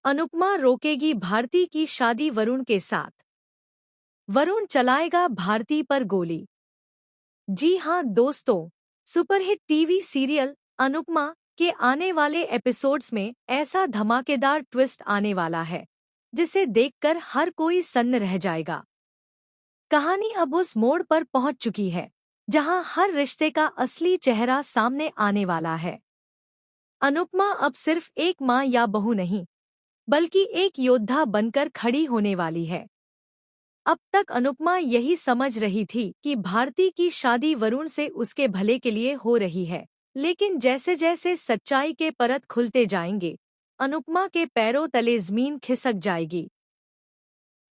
अनुपमा रोकेगी भारती की शादी वरुण के साथ। वरुण चलाएगा भारती पर गोली। जी हां दोस्तों, सुपरहिट टीवी सीरियल अनुपमा के आने वाले एपिसोड्स में ऐसा धमाकेदार ट्विस्ट आने वाला है जिसे देखकर हर कोई सन्न रह जाएगा। कहानी अब उस मोड़ पर पहुंच चुकी है जहां हर रिश्ते का असली चेहरा सामने आने वाला है। अनुपमा अब सिर्फ एक मां या बहू नहीं, बल्कि एक योद्धा बनकर खड़ी होने वाली है। अब तक अनुपमा यही समझ रही थी कि भारती की शादी वरुण से उसके भले के लिए हो रही है, लेकिन जैसे जैसे सच्चाई के परत खुलते जाएंगे, अनुपमा के पैरों तले जमीन खिसक जाएगी।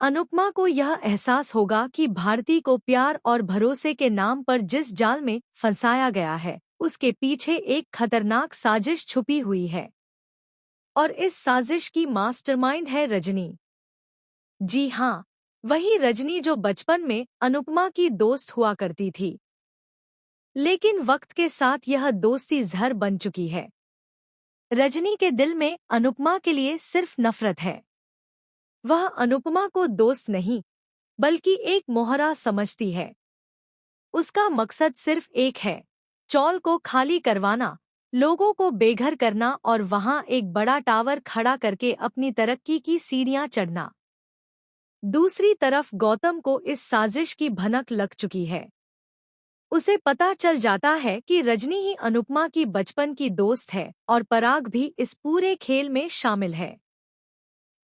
अनुपमा को यह एहसास होगा कि भारती को प्यार और भरोसे के नाम पर जिस जाल में फंसाया गया है, उसके पीछे एक खतरनाक साजिश छुपी हुई है। और इस साजिश की मास्टरमाइंड है रजनी। जी हाँ, वही रजनी जो बचपन में अनुपमा की दोस्त हुआ करती थी, लेकिन वक्त के साथ यह दोस्ती जहर बन चुकी है। रजनी के दिल में अनुपमा के लिए सिर्फ नफरत है। वह अनुपमा को दोस्त नहीं, बल्कि एक मोहरा समझती है। उसका मकसद सिर्फ एक है, चौल को खाली करवाना, लोगों को बेघर करना और वहां एक बड़ा टावर खड़ा करके अपनी तरक्की की सीढ़ियां चढ़ना। दूसरी तरफ गौतम को इस साजिश की भनक लग चुकी है। उसे पता चल जाता है कि रजनी ही अनुपमा की बचपन की दोस्त है और पराग भी इस पूरे खेल में शामिल है।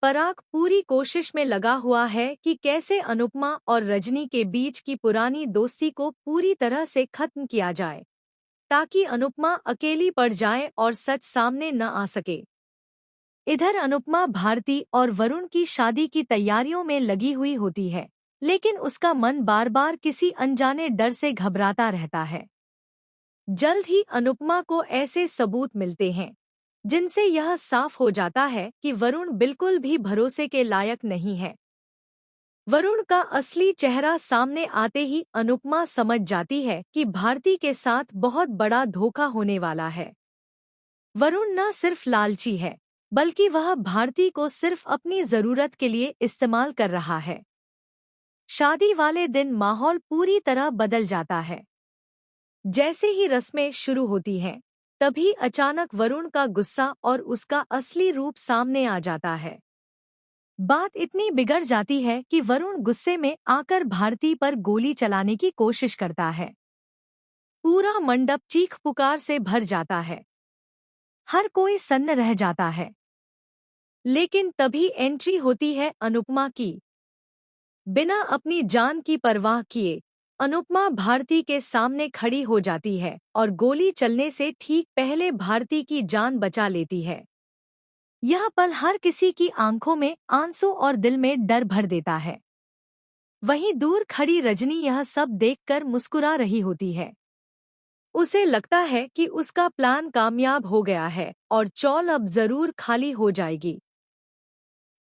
पराग पूरी कोशिश में लगा हुआ है कि कैसे अनुपमा और रजनी के बीच की पुरानी दोस्ती को पूरी तरह से खत्म किया जाए, ताकि अनुपमा अकेली पड़ जाए और सच सामने न आ सके। इधर अनुपमा भारती और वरुण की शादी की तैयारियों में लगी हुई होती है, लेकिन उसका मन बार बार किसी अनजाने डर से घबराता रहता है। जल्द ही अनुपमा को ऐसे सबूत मिलते हैं जिनसे यह साफ हो जाता है कि वरुण बिल्कुल भी भरोसे के लायक नहीं है। वरुण का असली चेहरा सामने आते ही अनुपमा समझ जाती है कि भारती के साथ बहुत बड़ा धोखा होने वाला है। वरुण न सिर्फ लालची है, बल्कि वह भारती को सिर्फ अपनी जरूरत के लिए इस्तेमाल कर रहा है। शादी वाले दिन माहौल पूरी तरह बदल जाता है। जैसे ही रस्में शुरू होती हैं, तभी अचानक वरुण का गुस्सा और उसका असली रूप सामने आ जाता है। बात इतनी बिगड़ जाती है कि वरुण गुस्से में आकर भारती पर गोली चलाने की कोशिश करता है। पूरा मंडप चीख पुकार से भर जाता है। हर कोई सन्न रह जाता है। लेकिन तभी एंट्री होती है अनुपमा की। बिना अपनी जान की परवाह किए अनुपमा भारती के सामने खड़ी हो जाती है और गोली चलने से ठीक पहले भारती की जान बचा लेती है। यह पल हर किसी की आंखों में आंसू और दिल में डर भर देता है। वहीं दूर खड़ी रजनी यह सब देखकर मुस्कुरा रही होती है। उसे लगता है कि उसका प्लान कामयाब हो गया है और चौल अब जरूर खाली हो जाएगी।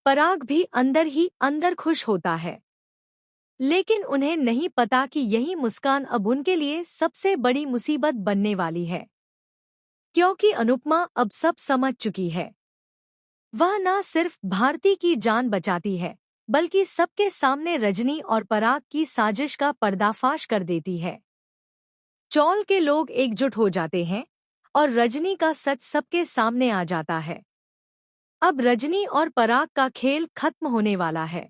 पराग भी अंदर ही अंदर खुश होता है, लेकिन उन्हें नहीं पता कि यही मुस्कान अब उनके लिए सबसे बड़ी मुसीबत बनने वाली है, क्योंकि अनुपमा अब सब समझ चुकी है। वह न सिर्फ भारती की जान बचाती है, बल्कि सबके सामने रजनी और पराग की साजिश का पर्दाफाश कर देती है। चौल के लोग एकजुट हो जाते हैं और रजनी का सच सबके सामने आ जाता है। अब रजनी और पराग का खेल खत्म होने वाला है।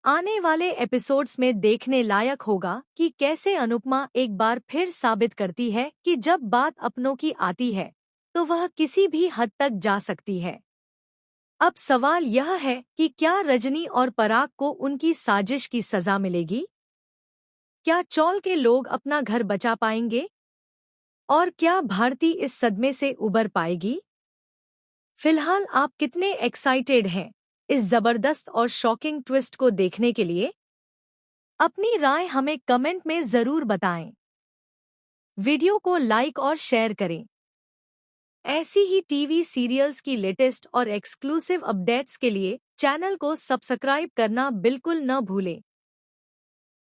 आने वाले एपिसोड्स में देखने लायक होगा कि कैसे अनुपमा एक बार फिर साबित करती है कि जब बात अपनों की आती है तो वह किसी भी हद तक जा सकती है। अब सवाल यह है कि क्या रजनी और पराग को उनकी साजिश की सजा मिलेगी? क्या चौल के लोग अपना घर बचा पाएंगे? और क्या भारती इस सदमे से उबर पाएगी? फिलहाल आप कितने एक्साइटेड हैं इस जबरदस्त और शॉकिंग ट्विस्ट को देखने के लिए? अपनी राय हमें कमेंट में जरूर बताएं। वीडियो को लाइक और शेयर करें। ऐसी ही टीवी सीरियल्स की लेटेस्ट और एक्सक्लूसिव अपडेट्स के लिए चैनल को सब्सक्राइब करना बिल्कुल न भूलें।